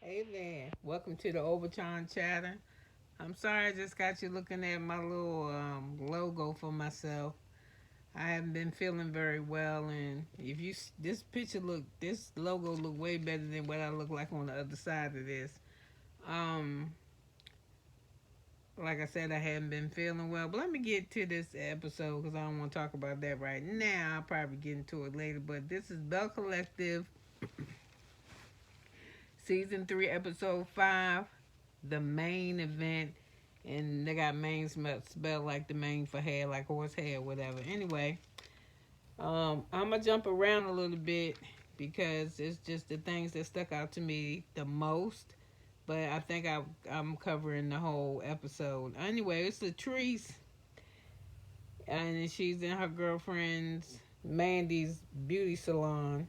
Hey there, welcome to the Overtime Chatter. I'm sorry I just got you looking at my little logo for myself. I haven't been feeling very well, and if you this logo look way better than what I look like on the other side of this. Um, like I said, I haven't been feeling well, but let me get to this episode because I don't want to talk about that right now. I'll probably get into it later, but this is Belle Collective, season 3, episode 5. The main event, and they got main spelled like the main for hair, like horse hair, whatever. Anyway, I'm gonna jump around a little bit because it's just the things that stuck out to me the most. But I think I'm covering the whole episode. Anyway, it's Latrice, and she's in her girlfriend's Mandy's beauty salon,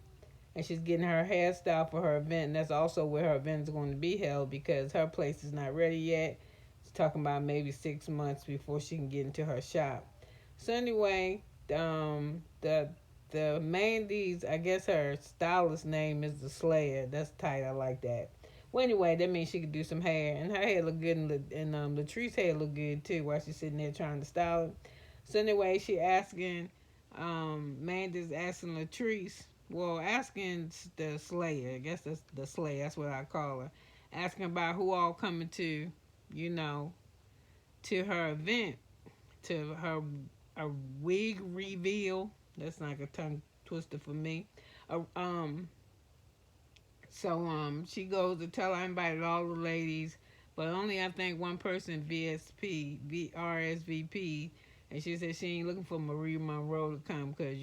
and she's getting her hairstyle for her event. And that's also where her event is going to be held because her place is not ready yet. She's talking about maybe 6 months before she can get into her shop. So anyway, the Mandy's, I guess her stylist name is the Slayer. That's tight. I like that. Well, anyway, that means she could do some hair, and her hair look good, and Latrice's hair look good too. While she's sitting there trying to style it. So anyway, she asking, Mandy's asking Latrice, well, asking the Slayer, I guess that's the Slayer, that's what I call her, asking about who all coming to, you know, to her event, to her a wig reveal. That's like a tongue twister for me. Uh, um, she goes to tell I invited all the ladies, but only I think one person RSVP, and she said she ain't looking for Marie Monroe to come because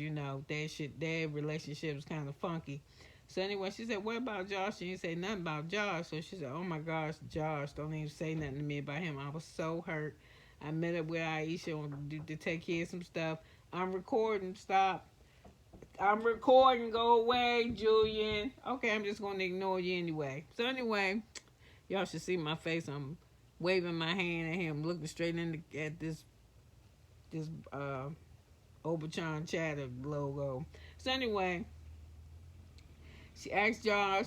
their relationship is kind of funky. So anyway, she said, "What about Josh?" She didn't say nothing about Josh. So she said, "Oh my gosh, Josh! Don't even say nothing to me about him." I was so hurt. I met up with Aisha to take care of some stuff. I'm recording. Stop. I'm recording. Go away, Julian. Okay, I'm just going to ignore you anyway. So anyway, y'all should see my face. I'm waving my hand at him, looking straight at this Oberchan Chatter logo. So anyway, she asked Josh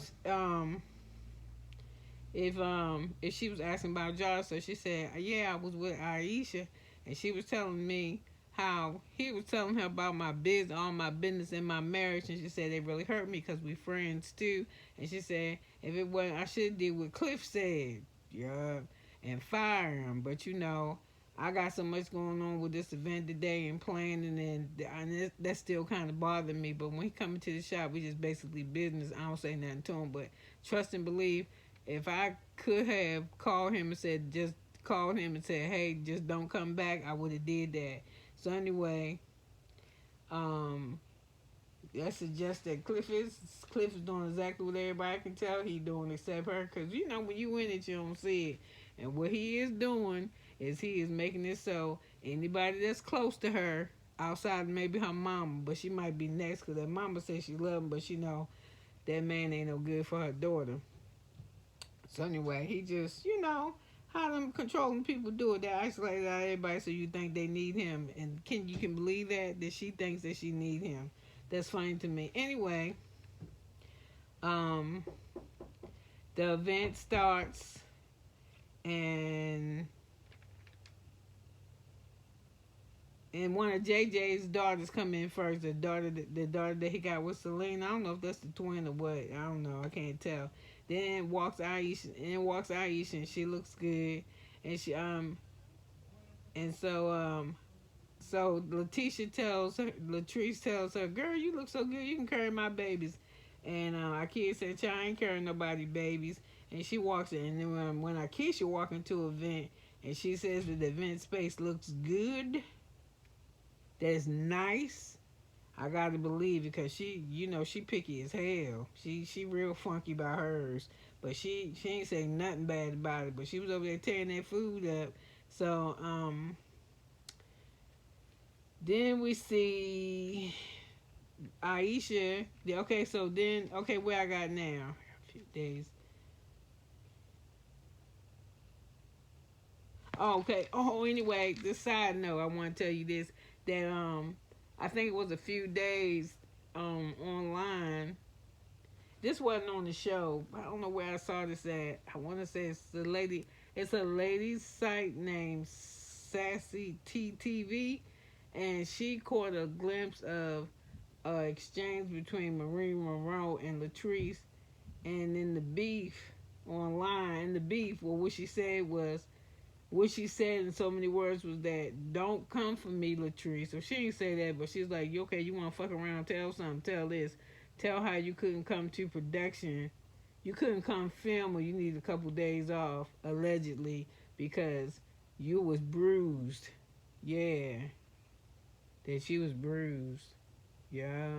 if she was asking about Josh. So she said, "Yeah, I was with Aisha, and she was telling me how he was telling her about my business, all my business in my marriage, and she said it really hurt me because we friends too. And she said if it wasn't, I should have did what Cliff said, yeah, and fire him. But I got so much going on with this event today and planning, and that still kind of bothered me. But when he come into the shop, we just basically business. I don't say nothing to him, but trust and believe. If I could have called him and said, just called him and said, hey, just don't come back, I would have did that. So anyway, um, I suggest that Cliff is doing exactly what everybody can tell he doing except her, because when you in it, you don't see it. And what he is doing is he is making it so anybody that's close to her, outside of maybe her mama, but she might be next because that mama says she love him, but that man ain't no good for her daughter. So anyway, he just, how them controlling people do it. They isolate out everybody so you think they need him. And you can believe that she thinks that she need him. That's funny to me. Anyway, um, the event starts, and one of JJ's daughters come in first. The daughter that he got with Selena. I don't know if that's the twin or what. I don't know. I can't tell. Then walks Aisha, and she looks good, and she and so Latrice tells her, "Girl, you look so good. You can carry my babies." And Akia said, "I ain't carrying nobody babies." And she walks in, and then when Akeisha walk into an event, and she says that the event space looks good, that's nice. I gotta believe it because she picky as hell. She real funky by hers, but she ain't say nothing bad about it. But she was over there tearing that food up. So then we see Aisha. Okay, so then where I got now? A few days. Oh, okay. Oh, anyway, this side note, I want to tell you this that I think it was a few days online, This wasn't on the show. I don't know where I saw this at. I want to say it's the lady. It's a ladies site named Sassy TTV, and she caught a glimpse of exchange between Marie Monroe and Latrice, and in the beef online, the beef, well, what she said in so many words was that don't come for me, Latrice. So she didn't say that, but she's like, okay, you want to fuck around? Tell something. Tell this. Tell how you couldn't come to production. You couldn't come film, or you need a couple days off, allegedly, because you was bruised. Yeah, that she was bruised. Yeah,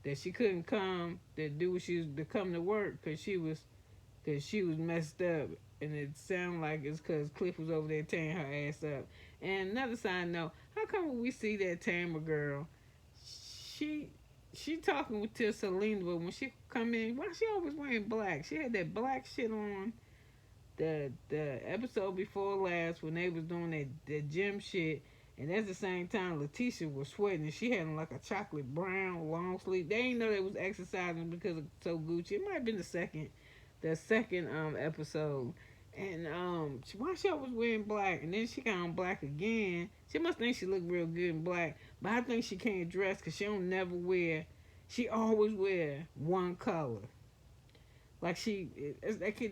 that she couldn't come to do what she was to come to work because she was messed up, and it sounded like it's because Cliff was over there tearing her ass up. And another side note, how come when we see that Tamara girl, she she talking to Selena, but when she come in, why she always wearing black? She had that black shit on the episode before last when they was doing that gym shit. And at the same time, Letitia was sweating, and she had like a chocolate brown long sleeve. They didn't know they was exercising because of so Gucci. It might have been the second episode. And why she always wearing black, and then she got on black again. She must think she look real good in black, but I think she can't dress because she don't never wear. She always wear one color. Like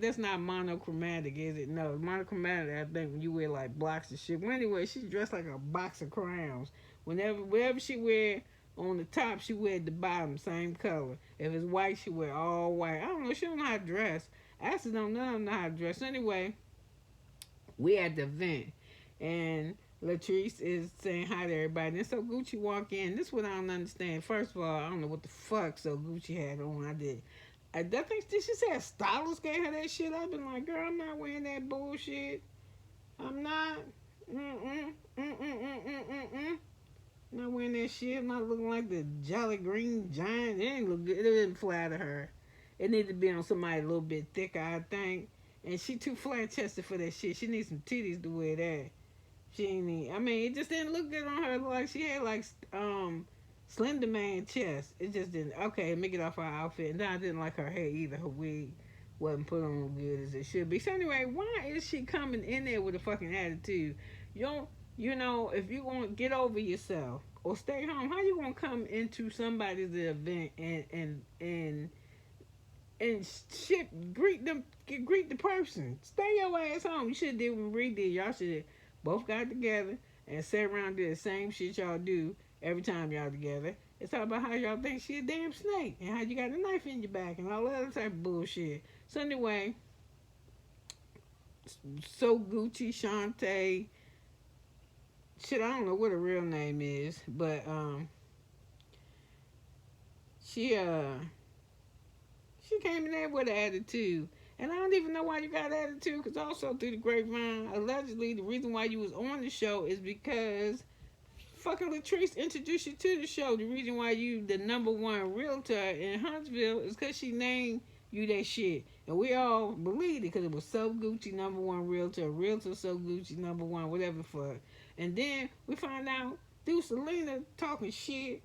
that's not monochromatic, is it? No, monochromatic. I think when you wear like blocks and shit. Well, anyway, she dressed like a box of crowns. Whatever she wear on the top, she wear at the bottom, same color. If it's white, she wear all white. I don't know. She don't know how to dress. Actually, don't none of them know how to dress. Anyway, we at the event, and Latrice is saying hi to everybody. And so Gucci walk in. This is what I don't understand. First of all, I don't know what the fuck so Gucci had on. I think did she say a stylist gave her that shit? I've been like, girl, I'm not wearing that bullshit. I'm not. Mm-mm. Not wearing that shit. I'm not looking like the Jolly Green Giant. It ain't look good. It didn't flatter her. It needs to be on somebody a little bit thicker, I think. And she too flat chested for that shit. She needs some titties to wear that. She ain't need. I mean, it just didn't look good on her. Like she had like Slender Man chest. It just didn't. Okay, make it off her outfit. And then I didn't like her hair either. Her wig wasn't put on good as it should be. So anyway, why is she coming in there with a fucking attitude? You don't. You know, if you want to get over yourself or stay home, how you gonna come into somebody's event and shit, greet the person. Stay your ass home. You should have did what Bree did. Y'all should have both got together and sat around and did the same shit y'all do every time y'all together. It's all about how y'all think she a damn snake and how you got a knife in your back and all that other type of bullshit. So anyway, so Gucci, Shantae, shit, I don't know what her real name is, but she she came in there with an attitude. And I don't even know why you got an attitude, because also through the grapevine, allegedly, the reason why you was on the show is because fucking Latrice introduced you to the show. The reason why you the number one realtor in Huntsville is because she named you that shit. And we all believed it because it was So Gucci number one realtor So Gucci number one, whatever the fuck. And then we find out through Selena talking shit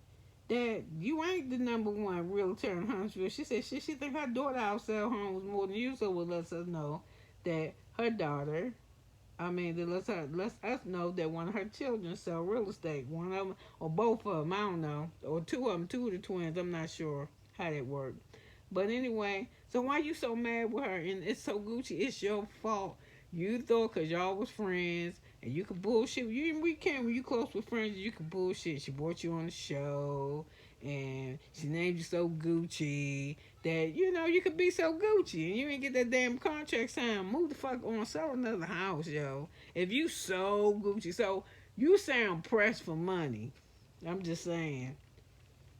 that you ain't the number one realtor in Huntsville. She said she think her daughter outsell homes more than you, so it lets us know that her daughter, that lets us know that one of her children sell real estate. One of them, or both of them, I don't know, or two of the twins. I'm not sure how that worked. But anyway, so why you so mad with her? And it's So Gucci. It's your fault. You thought because y'all was friends and you could bullshit. We can't. When you close with friends, you can bullshit. She brought you on the show and she named you So Gucci that you could be So Gucci and you ain't get that damn contract signed. Move the fuck on, sell another house, yo. If you So Gucci, so you sound pressed for money. I'm just saying.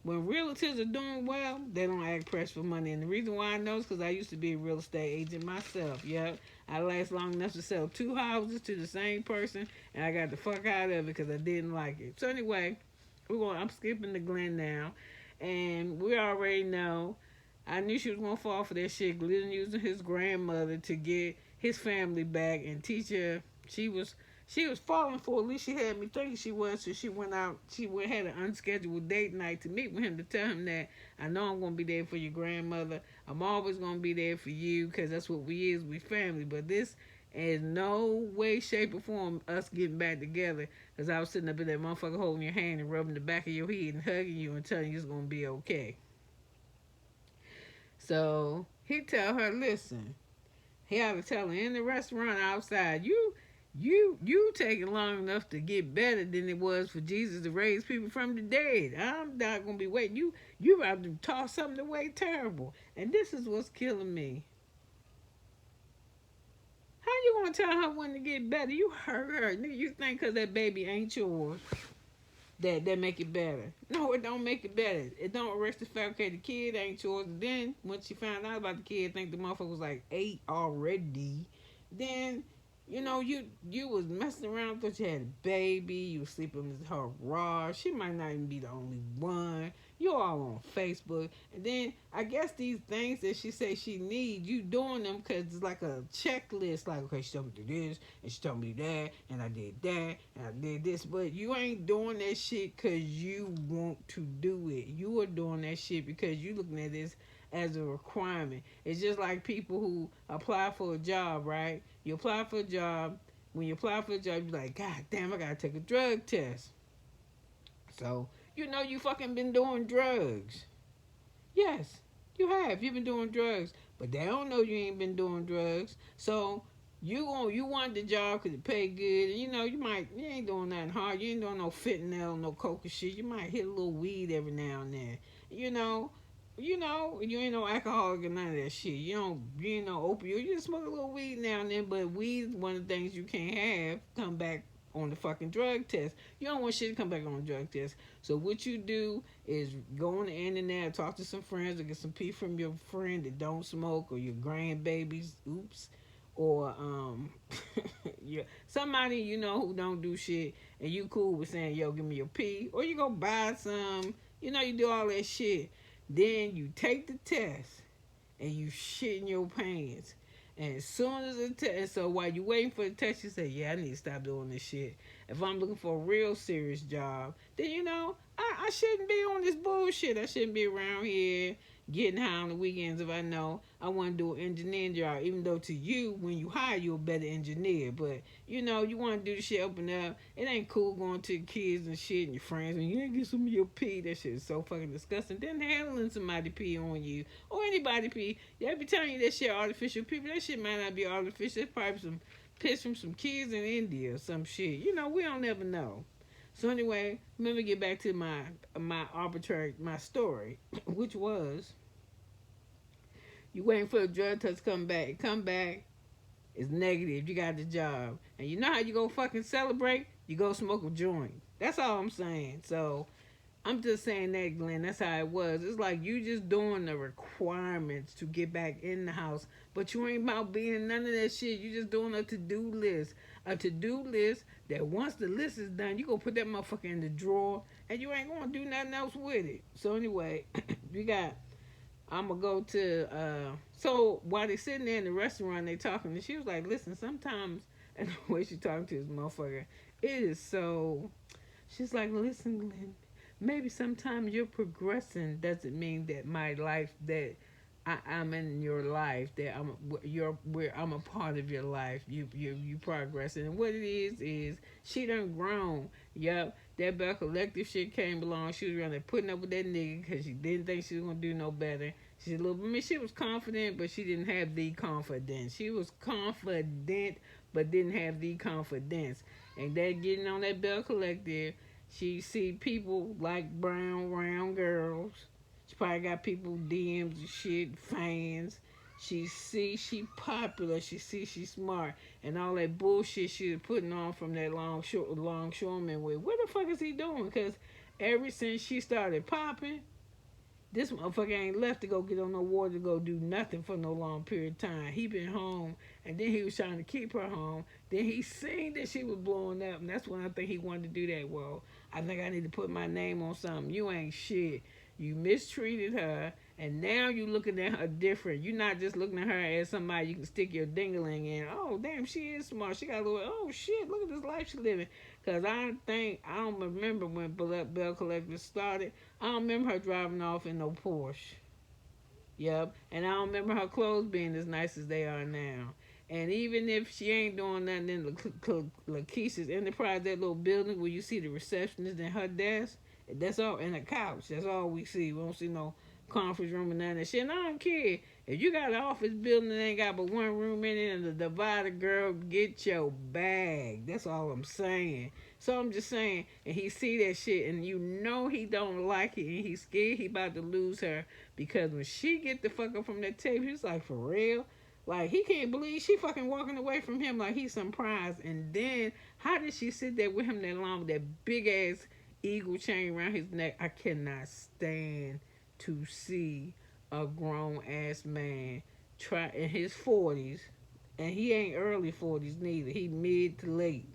When realtors are doing well, they don't act pressed for money. And the reason why I know is because I used to be a real estate agent myself. Yep. I last long enough to sell 2 houses to the same person, and I got the fuck out of it because I didn't like it. So anyway, I'm skipping to Glenn now. And we already know, I knew she was going to fall for that shit. Glenn using his grandmother to get his family back and teach her. She was falling for, at least she had me thinking she was, so she went out, had an unscheduled date night to meet with him to tell him that I know I'm going to be there for your grandmother. I'm always going to be there for you because that's what we family. But this is no way, shape, or form us getting back together because I was sitting up in that motherfucker holding your hand and rubbing the back of your head and hugging you and telling you it's going to be okay. So he tell her, listen, he ought to tell her in the restaurant outside, you taking long enough to get better than it was for Jesus to raise people from the dead. I'm not gonna be waiting. You about to toss something away terrible. And this is what's killing me. How you gonna tell her when to get better? You hurt her. You think cause that baby ain't yours that make it better. No, it don't make it better. It don't arrest the fact okay the kid ain't yours. And then when she found out about the kid, think the motherfucker was like 8 already. Then you was messing around, thought you had a baby, you was sleeping with her raw. She might not even be the only one. You all on Facebook. And then I guess these things that she say she needs, you doing them because it's like a checklist. Like, okay, she told me to do this, and she told me that, and I did that, and I did this. But you ain't doing that shit because you want to do it. You are doing that shit because you looking at this as a requirement. It's just like people who apply for a job, right? You apply for a job. When you apply for a job, you're like, God damn, I gotta take a drug test. So, you fucking been doing drugs. Yes, you have. You've been doing drugs. But they don't know you ain't been doing drugs. So, you want the job because it pay good. And, you ain't doing nothing hard. You ain't doing no fentanyl, no coca shit. You might hit a little weed every now and then. You ain't no alcoholic or none of that shit. You ain't no opioid. You just smoke a little weed now and then, but weed is one of the things you can't have come back on the fucking drug test. You don't want shit to come back on the drug test. So what you do is go on the internet, talk to some friends, or get some pee from your friend that don't smoke, or your grandbabies, oops, or yeah, somebody who don't do shit, and you cool with saying, yo, give me your pee, or you go buy some, you do all that shit. Then you take the test and you shit in your pants. And as soon as the test, so while you waiting for the test, you say, yeah, I need to stop doing this shit. If I'm looking for a real serious job, then I shouldn't be on this bullshit. I shouldn't be around here getting high on the weekends if I know I want to do an engineering job. Even though to you, when you hire, you're a better engineer. But, you want to do the shit open up. It ain't cool going to the kids and shit and your friends and you ain't get some of your pee. That shit is so fucking disgusting. Then handling somebody pee on you or anybody pee. They be telling you that shit artificial people. That shit might not be artificial. It's probably some piss from some kids in India or some shit. We don't never know. So anyway, let me get back to my story, which was you waiting for the drug test to come back. It come back, it's negative. You got the job, and you know how you go fucking celebrate? You go smoke a joint. That's all I'm saying. So I'm just saying that, Glenn. That's how it was. It's like you just doing the requirements to get back in the house, but you ain't about being none of that shit. You just doing a to-do list. A to-do list that once the list is done, you gonna put that motherfucker in the drawer, and you ain't gonna do nothing else with it. So anyway, I'm gonna go to, so while they sitting there in the restaurant, they talking, and she was like, listen, sometimes, and the way she talking to this motherfucker, it is so, she's like, listen, Glenn, maybe sometimes you're progressing doesn't mean that my life that I'm in your life that I'm a part of your life. You progressing, and what it is she done grown. Yup, that Belle Collective shit came along. She was around there putting up with that nigga because she didn't think she was gonna do no better. She's a little. I mean, she was confident, but she didn't have the confidence. She was confident, but didn't have the confidence. And that getting on that Belle Collective. She see people like brown, round girls. She probably got people DMs and shit, fans. She see she popular. She see she smart. And all that bullshit she was putting on from that longshoreman with. What the fuck is he doing? Because ever since she started popping, this motherfucker ain't left to go get on no water to go do nothing for no long period of time. He been home, and then he was trying to keep her home. Then he seen that she was blowing up, and that's when I think he wanted to do that. Well, I think I need to put my name on something. You ain't shit. You mistreated her, And now you looking at her different. You're not just looking at her as somebody you can stick your dingling in. Oh, damn, she is smart. She got a little, oh, shit, look at this life she living. Because I don't remember when Belle Collector started. I don't remember her driving off in no Porsche. Yep. And I don't remember her clothes being as nice as they are now. And even if she ain't doing nothing in Lakeisha's Enterprise, that little building where you see the receptionist and her desk, that's all, and a couch. That's all we see. We don't see no conference room and none of that shit. And I don't care. If you got an office building that ain't got but one room in it and the divider, girl, get your bag. That's all I'm saying. So I'm just saying, and he see that shit, and you know he don't like it, and he's scared he about to lose her, because when she get the fuck up from that table, he's like, for real? Like, he can't believe she fucking walking away from him like he's some prize. And then, how did she sit there with him that long with that big ass eagle chain around his neck? I cannot stand to see a grown ass man try in his 40s, and he ain't early 40s neither. He mid to late.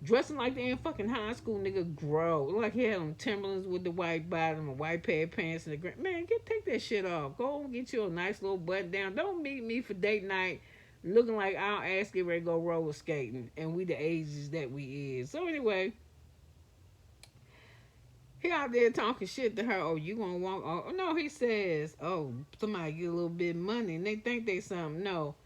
Dressing like they in fucking high school, nigga, grow. Like he had on Timberlands with the white bottom, a white pair of pants, and the man, take that shit off. Go and get you a nice little button down. Don't meet me for date night looking like our ass get ready to go roller skating, and we the ages that we is. So anyway, he out there talking shit to her. Oh, you gonna walk? Oh no, he says, oh, somebody get a little bit of money, and they think they something. No,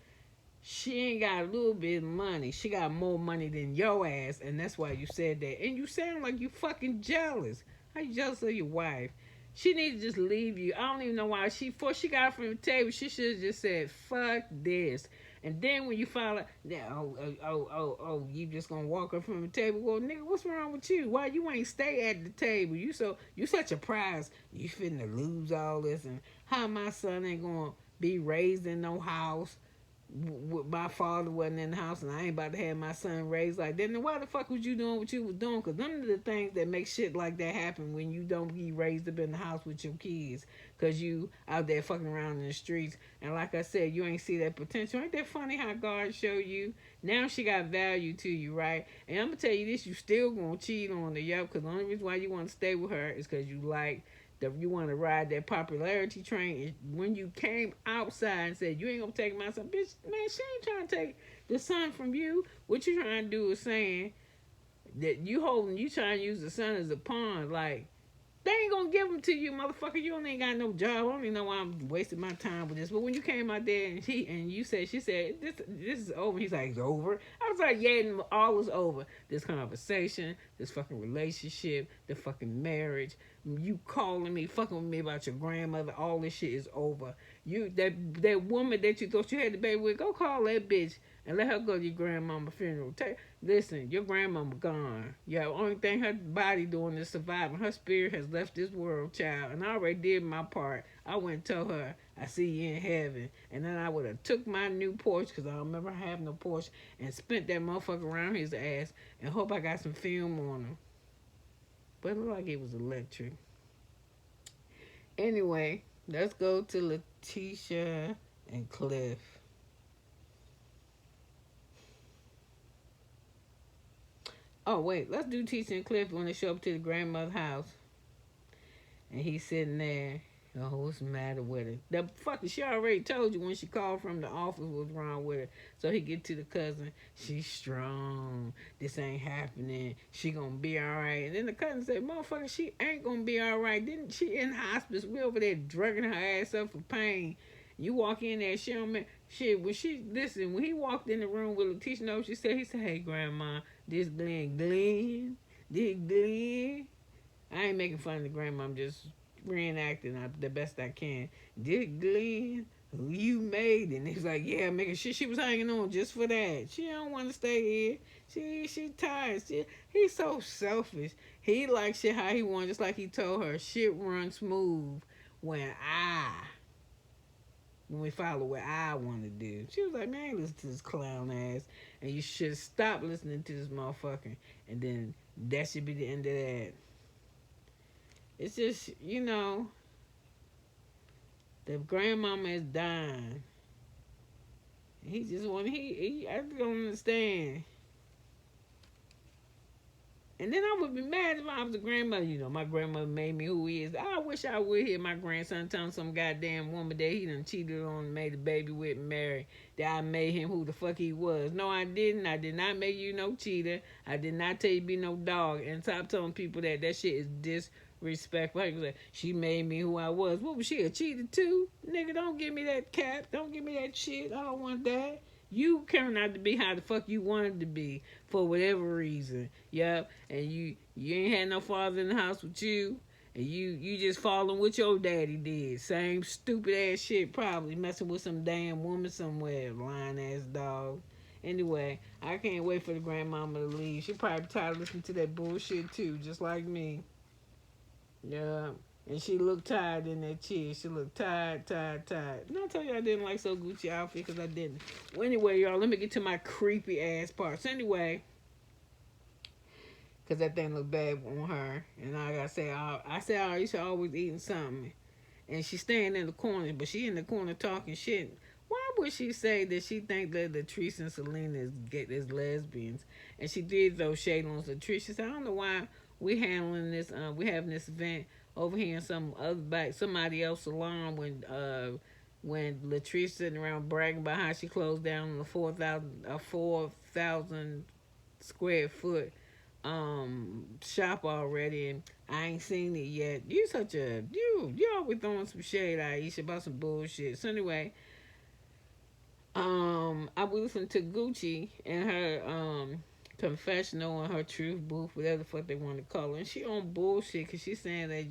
she ain't got a little bit of money. She got more money than your ass, and that's why you said that. And you sound like you fucking jealous. How you jealous of your wife? She need to just leave you. I don't even know why. Before she got from the table, she should have just said, fuck this. And then when you find out, you just gonna walk up from the table. Well, nigga, what's wrong with you? Why you ain't stay at the table? You such a prize. You finna lose all this, and how my son ain't gonna be raised in no house. My father wasn't in the house, and I ain't about to have my son raised like that. Then why the fuck was you doing what you was doing? Because none of the things that make shit like that happen when you don't be raised up in the house with your kids, because you out there fucking around in the streets. And like I said, you ain't see that potential. Ain't that funny how God show you? Now she got value to you, right? And I'm gonna tell you this: you still gonna cheat on her, yup. Because the only reason why you want to stay with her is because you like. You want to ride that popularity train. When you came outside and said you ain't gonna take my son, bitch, man, she ain't trying to take the son from you. What you trying to do is saying that you trying to use the son as a pawn. Like, they ain't gonna give them to you, motherfucker. You ain't got no job. I don't even know why I'm wasting my time with this. But when you came out there and she said, this is over. He's like, it's over. I was like, yeah, all is over. This conversation, this fucking relationship, the fucking marriage, you calling me, fucking with me about your grandmother, all this shit is over. You that woman that you thought you had the baby with, go call that bitch and let her go to your grandmama's funeral. Listen, your grandmama gone. Yeah, the only thing her body doing is surviving. Her spirit has left this world, child. And I already did my part. I went and told her, I see you in heaven. And then I would have took my new Porsche, because I don't remember having no Porsche, and spent that motherfucker around his ass and hope I got some film on him. But it looked like it was electric. Anyway, let's go to Letitia and Cliff. Oh, wait, let's do Tisha and Cliff when they show up to the grandmother's house. And he's sitting there. Oh, what's the matter with her? The fucking, she already told you when she called from the office what's wrong with her. So he get to the cousin. She's strong. This ain't happening. She gonna be all right. And then the cousin said, motherfucker, she ain't gonna be all right. Didn't she in hospice? We over there drugging her ass up for pain. You walk in there, she don't shit. When he walked in the room with Letitia, know what she said? He said, hey, grandma, this Glenn. I ain't making fun of the grandma. I'm just reenacting the best I can. Did Glenn, who you made? And he's like, yeah, making sure she was hanging on just for that. She don't want to stay here. She tired. He's so selfish. He likes shit how he wants, just like he told her, shit runs smooth when we follow what I want to do. She was like, man, I ain't listen to this clown ass. And you should stop listening to this motherfucker. And then that should be the end of that. It's just, the grandmama is dying. He just want, I don't understand. And then I would be mad if I was a grandmother. You know, my grandmother made me who he is. I wish I would hear my grandson telling some goddamn woman that he done cheated on and made a baby with and married. That I made him who the fuck he was. No, I didn't. I did not make you no cheater. I did not tell you to be no dog. And stop telling people that that shit is disrespectful. Like, she made me who I was. What was she, a cheater too? Nigga, don't give me that cap. Don't give me that shit. I don't want that. You turned out to be how the fuck you wanted to be for whatever reason. Yep. And you ain't had no father in the house with you. And you just following what your daddy did. Same stupid ass shit probably. Messing with some damn woman somewhere. Lying ass dog. Anyway, I can't wait for the grandmama to leave. She probably tired of listening to that bullshit too. Just like me. Yeah. And she looked tired in that chair. She looked tired. And I tell you I didn't like So Gucci outfit because I didn't. Well, anyway, y'all, let me get to my creepy ass parts. Anyway, because that thing looked bad on her. And I gotta say, I said Aisha always eating something. And she's staying in the corner, but she in the corner talking shit. Why would she say that she think that Latrice and Selena is lesbians? And she did throw shade on Latrice. She said, I don't know why we handling this. We having this event over here in somebody else's salon when Latrice sitting around bragging about how she closed down the 4,000 square foot shop already, and I ain't seen it yet. You always throwing some shade, Aisha, about some bullshit. So anyway, I was listening to Gucci and her confessional and her truth booth, whatever the fuck they want to call her, and she on bullshit because she's saying that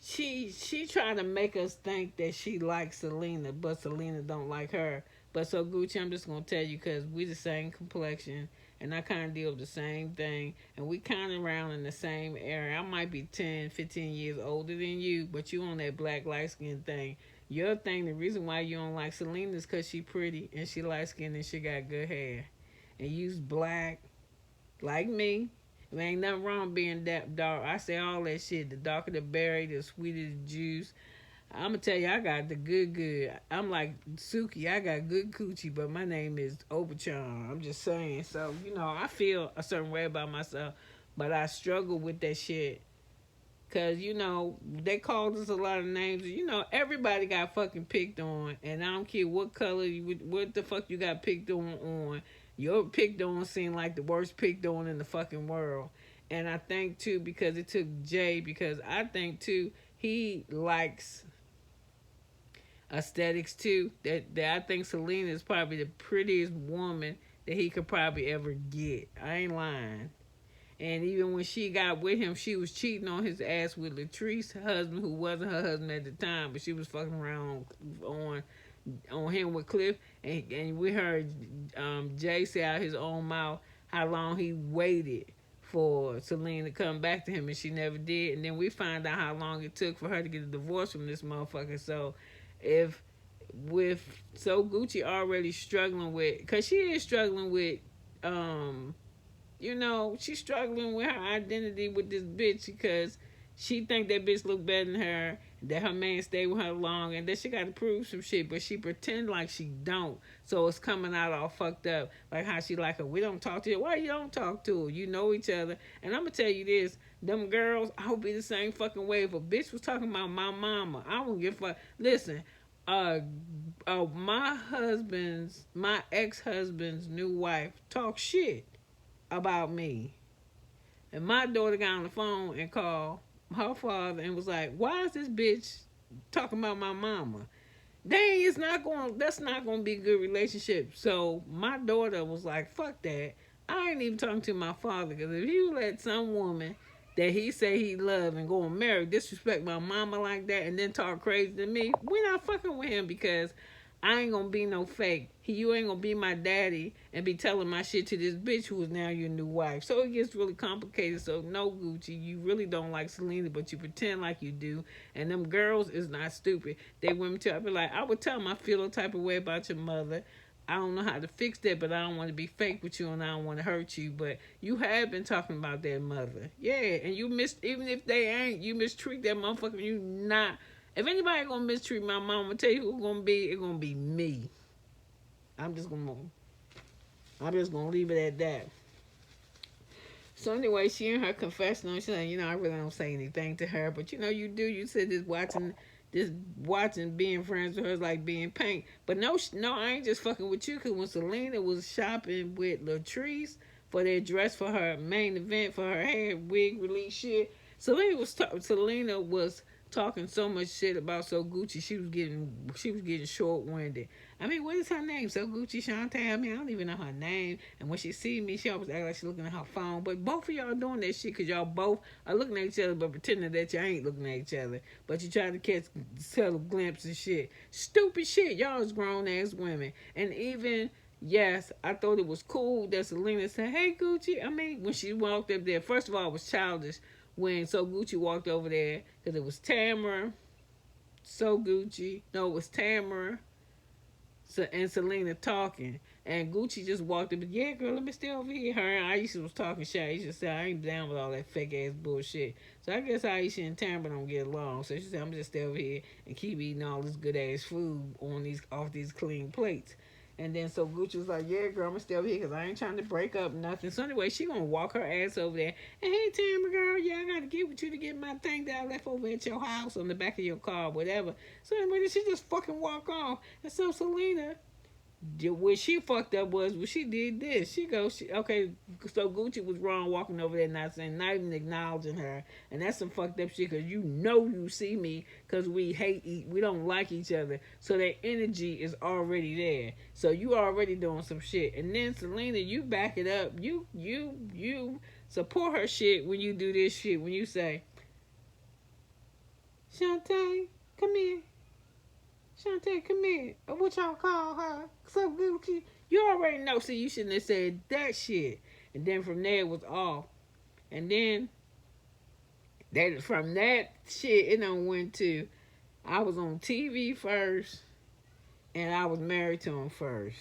she trying to make us think that she likes Selena, but Selena don't like her. But so Gucci, I'm just gonna tell you because we the same complexion, and I kind of deal with the same thing, and we kind of around in the same area. I might be 10, 15 years older than you, but you on that black light skin thing. Your thing, the reason why you don't like Selena is because she pretty and she light skinned and she got good hair, and you's black like me. There ain't nothing wrong being that dark. I say all that shit. The darker the berry, the sweeter the juice. I'm going to tell you, I got the good. I'm like Suki. I got good coochie, but my name is Overcharm. I'm just saying. So, I feel a certain way about myself, but I struggle with that shit. Because, they called us a lot of names. Everybody got fucking picked on, and I don't care what color, what the fuck you got picked on. Your picked on seemed like the worst picked on in the fucking world. And I think, too, because it took Jay, because I think, too, he likes aesthetics, too. That I think Selena is probably the prettiest woman that he could probably ever get. I ain't lying. And even when she got with him, she was cheating on his ass with Latrice's husband, who wasn't her husband at the time, but she was fucking around on him with Cliff. And we heard Jay say out his own mouth how long he waited for Selena to come back to him, and she never did. And then we find out how long it took for her to get a divorce from this motherfucker. So So Gucci already struggling with, because she is struggling with, she's struggling with her identity with this bitch because she think that bitch look better than her, that her man stayed with her long, and that she got to prove some shit, but she pretend like she don't. So it's coming out all fucked up, like how she like her. We don't talk to her. Why you don't talk to her? You know each other. And I'm gonna tell you this: them girls, I would be the same fucking way if a bitch was talking about my mama. I won't give a fuck. Listen, my ex-husband's new wife talk shit about me, and my daughter got on the phone and called her father and was like, "Why is this bitch talking about my mama?" That's not gonna be a good relationship. So my daughter was like, "Fuck that! I ain't even talking to my father, because if you let some woman that he say he love and go and marry disrespect my mama like that and then talk crazy to me, we're not fucking with him, because I ain't gonna be no fake. You ain't gonna be my daddy and be telling my shit to this bitch who is now your new wife." So it gets really complicated. So no, Gucci, you really don't like Selena, but you pretend like you do. And them girls is not stupid. They women tell, I be like, I would tell them I feel a type of way about your mother. I don't know how to fix that, but I don't want to be fake with you and I don't want to hurt you. But you have been talking about that mother. Yeah, and you even if they ain't, you mistreat that motherfucker. You not. If anybody gonna mistreat my mom, I'm gonna tell you who gonna be. It's gonna be me. I'm just gonna leave it at that. So anyway, she in her confessional, she like, I really don't say anything to her, but you do. You said this watching being friends with her is like being paint. But no, no, I ain't just fucking with you. Cause when Selena was shopping with Latrice for their dress for her main event for her hair wig release shit, Selena was talking so much shit about So Gucci. She was getting short winded. I mean, what is her name? So Gucci Shantae. I mean, I don't even know her name. And when she see me, she always act like she looking at her phone. But both of y'all doing that shit because y'all both are looking at each other, but pretending that y'all ain't looking at each other. But you trying to catch subtle glimpses and shit. Stupid shit. Y'all is grown ass women. And even yes, I thought it was cool that Selena said, "Hey Gucci." I mean, when she walked up there, first of all, it was childish when So Gucci walked over there because it was Tamara, So Gucci. No, it was Tamara and Selena talking. And Gucci just walked up. Yeah, girl, let me stay over here. Her and Aisha was talking shit. Aisha said, I ain't down with all that fake ass bullshit. So I guess Aisha and Tamara don't get along. So she said, I'm just stay over here and keep eating all this good ass food off these clean plates. And then so Gucci was like, yeah, girl, I'm gonna stay over here because I ain't trying to break up nothing. So anyway, she gonna walk her ass over there. And hey, Tamara, girl, yeah, I gotta get with you to get my thing that I left over at your house on the back of your car, whatever. So anyway, she just fucking walk off. And so Selena, what she fucked up was when she did this. Okay, so Gucci was wrong walking over there, not saying, not even acknowledging her, and that's some fucked up shit. Cause you see me, cause we don't like each other, so that energy is already there. So you already doing some shit, and then Selena, you back it up. You support her shit when you do this shit. When you say, Shantae, come here. Shantae, come here. What y'all call her? So Gucci. You already know, so you shouldn't have said that shit. And then from there it was off. And then from that shit, it done went to I was on TV first and I was married to him first.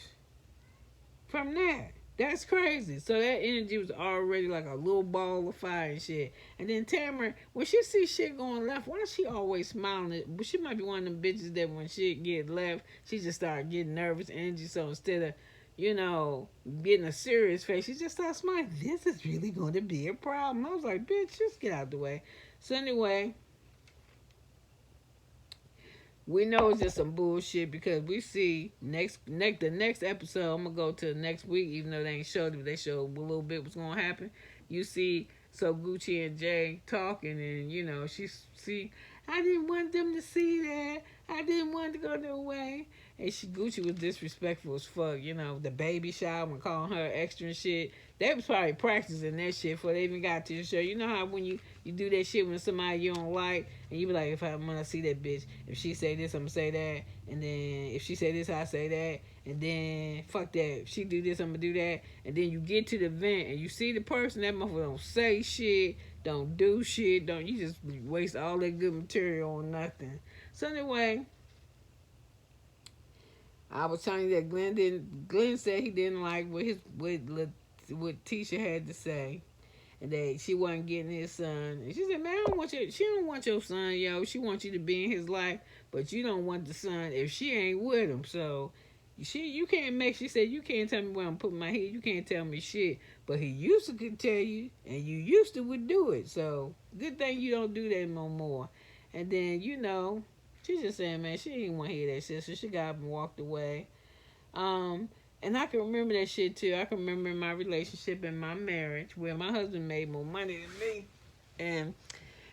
From that. That's crazy. So that energy was already like a little ball of fire and shit. And then Tamara, when she see shit going left, why is she always smiling? But she might be one of them bitches that when shit get left, she just start getting nervous energy. So instead of, getting a serious face, she just starts smiling. This is really going to be a problem. I was like, bitch, just get out the way. So anyway, we know it's just some bullshit because we see the next episode. I'm gonna go to the next week, even though they ain't showed it, but they showed a little bit what's gonna happen. You see, so Gucci and Jay talking, and she see. I didn't want them to see that. I didn't want to go their way. And Gucci was disrespectful as fuck. The baby shower and calling her extra and shit. They was probably practicing that shit before they even got to the show. You know how when you do that shit when somebody you don't like, and you be like, when I see that bitch, if she say this, I'm gonna say that, and then if she say this, I say that, and then fuck that. If she do this, I'm gonna do that, and then you get to the event and you see the person, that motherfucker don't say shit, don't do shit, you just waste all that good material on nothing. So anyway, I was telling you that Glenn said he didn't like what Tisha had to say, and that she wasn't getting his son. And she said, "Man, she don't want your son, yo. She wants you to be in his life, but you don't want the son if she ain't with him. So you can't make. She said, you can't tell me where I'm putting my head. You can't tell me shit. But he used to could tell you, and you used to would do it. So good thing you don't do that no more. And then she just saying, man, she didn't want to hear that shit, so she got up and walked away. And I can remember that shit too. I can remember my relationship and my marriage where my husband made more money than me. And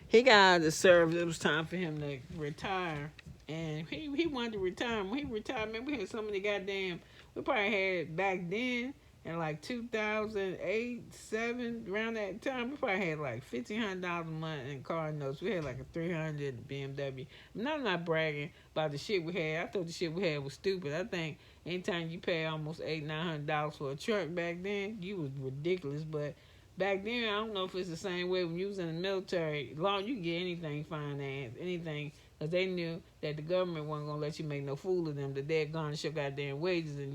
he got out of the service. It was time for him to retire. And he wanted to retire. When he retired, man, we had so many goddamn, we probably had back then in like 2008, 7, around that time, we probably had like $1,500 a month in car notes. We had like a 300 BMW. I'm not bragging about the shit we had. I thought the shit we had was stupid. I think anytime you pay almost $800-900 for a truck back then, you was ridiculous. But back then, I don't know if it's the same way when you was in the military. Long you could get anything financed, anything, because they knew that the government wasn't gonna let you make no fool of them. That they'd garnish your goddamn wages, and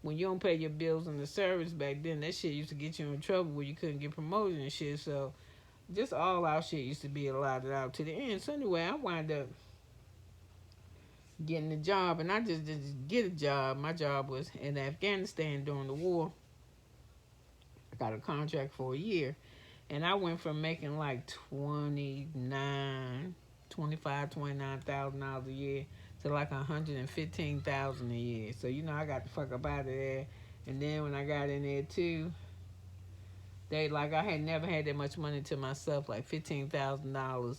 when you don't pay your bills in the service back then, that shit used to get you in trouble where you couldn't get promoted and shit. So just all our shit used to be allotted out to the end. So anyway, I wound up getting a job, and I just didn't get a job. My job was in Afghanistan during the war. got a contract for a year. And I went from making like 29,000 a year to like 115,000 a year. So I got the fuck up out of there. And then when I got in there too, they like I had never had that much money to myself, like $15,000.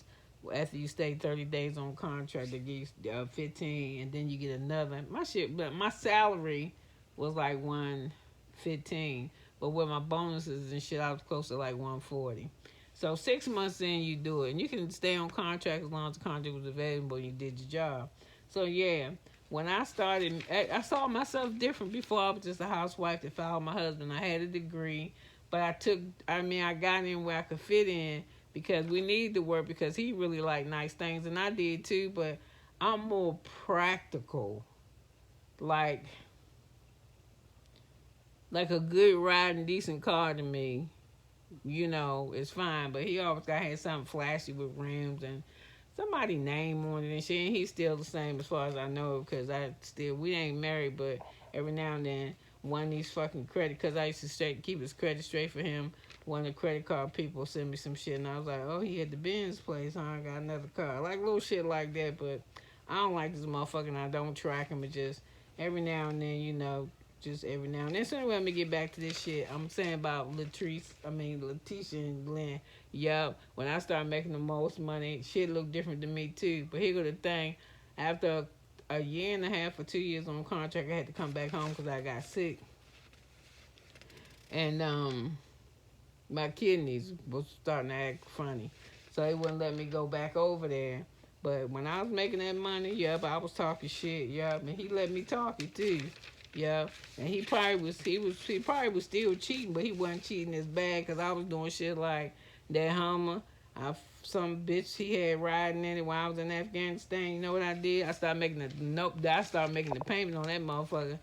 After you stay 30 days on contract, they give you 15, and then you get another. My shit, but my salary was like 115, but with my bonuses and shit, I was close to like 140. So 6 months in, you do it, and you can stay on contract as long as the contract was available and you did your job. So yeah, when I started, I saw myself different. Before I was just a housewife that followed my husband. I had a degree, but I got in where I could fit in because we need to work because he really liked nice things and I did too, but I'm more practical. Like a good riding decent car to me, is fine. But he always got had something flashy with rims and somebody name on it and shit. And he's still the same as far as I know because we ain't married, but every now and then one of these fucking credit, because I used to keep his credit straight for him. One of the credit card people sent me some shit and I was like, oh, he at the Benz place, huh? I got another car. Like little shit like that, but I don't like this motherfucker and I don't track him. But just every now and then, just every now and then. So anyway, let me get back to this shit. I'm saying about Letitia and Glenn. Yup, when I started making the most money, shit looked different to me too. But here go the thing. After a year and a half or 2 years on contract, I had to come back home because I got sick. And my kidneys was starting to act funny. So they wouldn't let me go back over there. But when I was making that money, yup, I was talking shit, yup, and he let me talk it too. Yeah, and he probably was still cheating, but he wasn't cheating as bad because I was doing shit like that Hummer. Some bitch he had riding in it while I was in Afghanistan. You know what I did? I started making the payment on that motherfucker.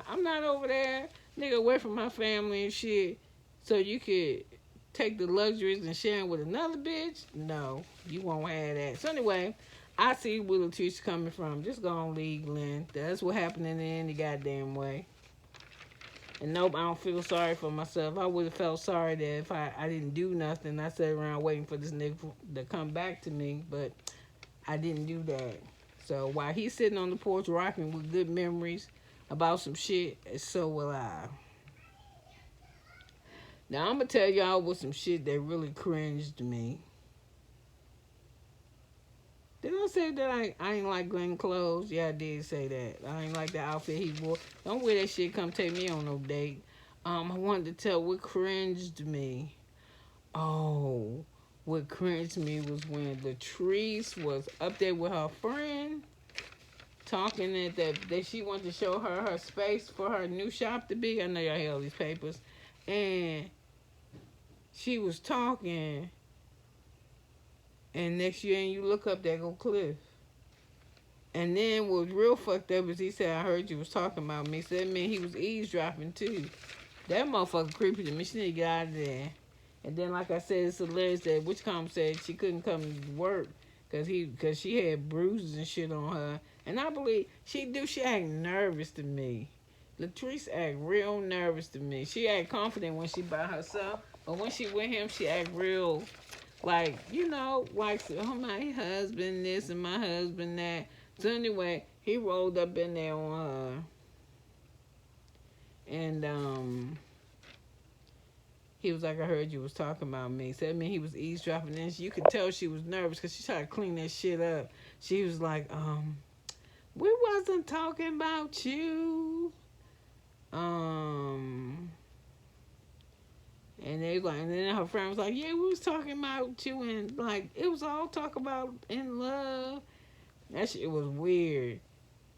I'm not over there, nigga, away from my family and shit. So you could take the luxuries and share them with another bitch? No, you won't have that. So anyway, I see where Letitia coming from. Just go on leave, Glenn. That's what happened in any goddamn way. And nope, I don't feel sorry for myself. I would have felt sorry that if I didn't do nothing. I sat around waiting for this nigga to come back to me, but I didn't do that. So while he's sitting on the porch rocking with good memories about some shit, so will I. Now I'm going to tell y'all what some shit that really cringed me. Did I say that I ain't like Glenn clothes? Yeah, I did say that. I ain't like the outfit he wore. Don't wear that shit, come take me on no date. I wanted to tell what cringed me. Oh, what cringed me was when Latrice was up there with her friend talking that she wanted to show her space for her new shop to be. I know y'all hear all these papers. And she was talking. And next year, you look up, there go Cliff. And then what was real fucked up is he said, I heard you was talking about me. So that meant he was eavesdropping too. That motherfucker creepy to me. She need to get out of there. And then, like I said, it's hilarious that Witchcom said she couldn't come to work because she had bruises and shit on her. And I believe she act nervous to me. Latrice act real nervous to me. She act confident when she by herself. But when she with him, she act real... like oh, my husband this and my husband that. So anyway, he rolled up in there on her. And he was like, I heard you was talking about me. So that meant he was eavesdropping. And you could tell she was nervous because she tried to clean that shit up. She was like, we wasn't talking about you. And they like, and then her friend was like, yeah, we was talking about you, and like it was all talk about in love. That shit was weird.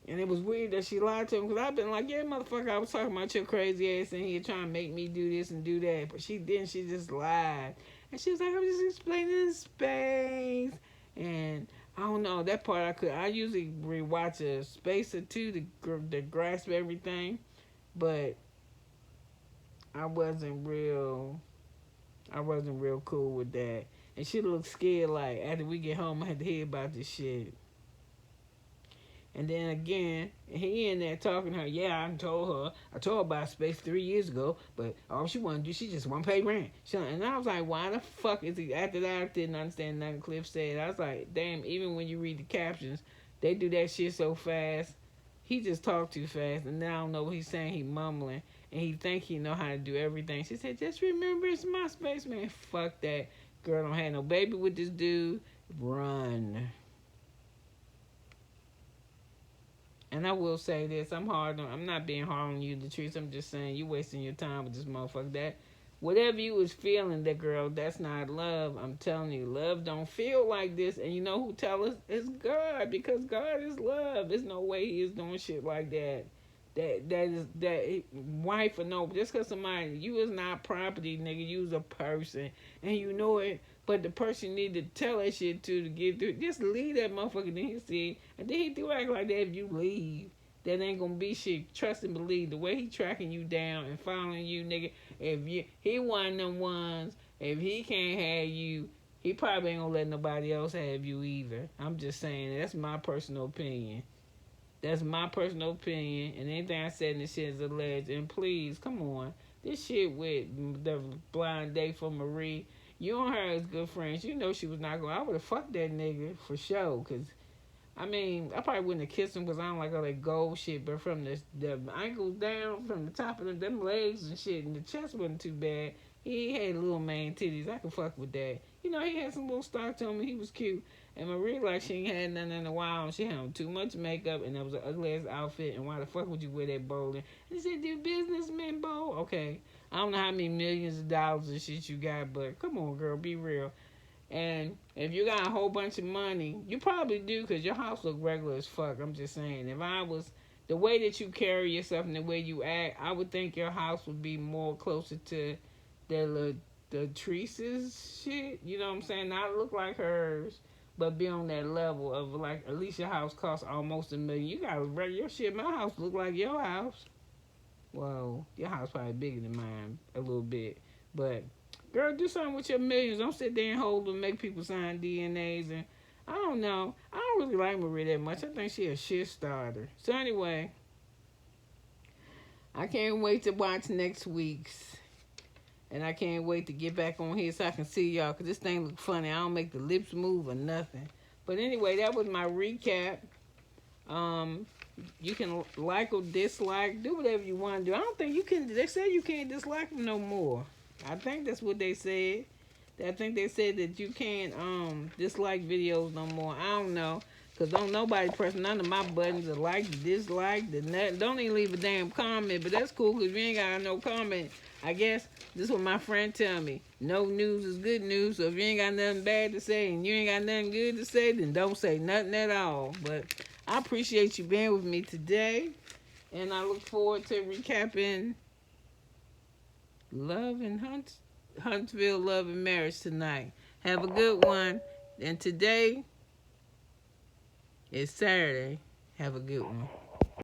And it was weird that she lied to him because I've been like, yeah, motherfucker, I was talking about your crazy ass in here trying to make me do this and do that. But she didn't. She just lied. And she was like, I'm just explaining the space. And I don't know, that part I usually rewatch a space or two to grasp everything. But I wasn't real cool with that. And she looked scared like, after we get home, I had to hear about this shit. And then again, he in there talking to her. Yeah, I told her about space 3 years ago, but all she want to do, she just want to pay rent. And I was like, why the fuck is he? After that, I didn't understand nothing Cliff said. I was like, damn, even when you read the captions, they do that shit so fast. He just talked too fast, and now I don't know what he's saying. He mumbling, and he think he know how to do everything. She said, just remember it's my space, man. Fuck that. Girl don't have no baby with this dude. Run. And I will say this, I'm not being hard on you, Latrice. I'm just saying you wasting your time with this motherfucker. That whatever you was feeling, that girl, that's not love. I'm telling you, love don't feel like this. And you know who tell us? It's God, because God is love. There's no way he is doing shit like that. That wife or no, just because somebody, you is not property, nigga. You is a person, and you know it. But the person need to tell that shit to get through. Just leave that motherfucker. Then he said, and then he do act like that. If you leave, that ain't gonna be shit. Trust and believe. The way he tracking you down and following you, nigga. He one of them ones. If he can't have you, he probably ain't gonna let nobody else have you either. I'm just saying. That's my personal opinion. That's my personal opinion, and anything I said in this shit is alleged. And please, come on. This shit with the blind date for Marie, you and her as good friends. You know she was not going. I would have fucked that nigga for sure. Because, I mean, I probably wouldn't have kissed him because I don't like all that gold shit. But from the ankles down, from the top of them legs and shit, and the chest wasn't too bad. He had little man titties. I could fuck with that. You know, he had some little stock to him. He was cute. And Marie, like, she ain't had nothing in a while. And she had on too much makeup. And that was an ugly-ass outfit. And why the fuck would you wear that bowling? And he said, do businessmen bowl? Okay. I don't know how many millions of dollars and shit you got. But come on, girl. Be real. And if you got a whole bunch of money, you probably do because your house look regular as fuck. I'm just saying. If I was... The way that you carry yourself and the way you act, I would think your house would be more closer to... the Treese's shit, you know what I'm saying? Not look like hers, but be on that level of like, at least your house costs almost $1 million. You got your shit. My house look like your house. Well, your house probably bigger than mine a little bit, but girl, do something with your millions. Don't sit there and hold and make people sign DNAs. And I don't know. I don't really like Marie that much. I think she a shit starter. So anyway, I can't wait to watch next week's. And I can't wait to get back on here so I can see y'all. Because this thing look funny. I don't make the lips move or nothing. But anyway, that was my recap. You can like or dislike. Do whatever you want to do. I don't think you can. They said you can't dislike them no more. I think that's what they said. I think they said that you can't dislike videos no more. I don't know. Because don't nobody press none of my buttons to like, dislike, don't even leave a damn comment. But that's cool because we ain't got no comment. I guess this is what my friend tell me. No news is good news. So if you ain't got nothing bad to say and you ain't got nothing good to say, then don't say nothing at all. But I appreciate you being with me today. And I look forward to recapping Love and Huntsville Love and Marriage tonight. Have a good one. And today is Saturday. Have a good one.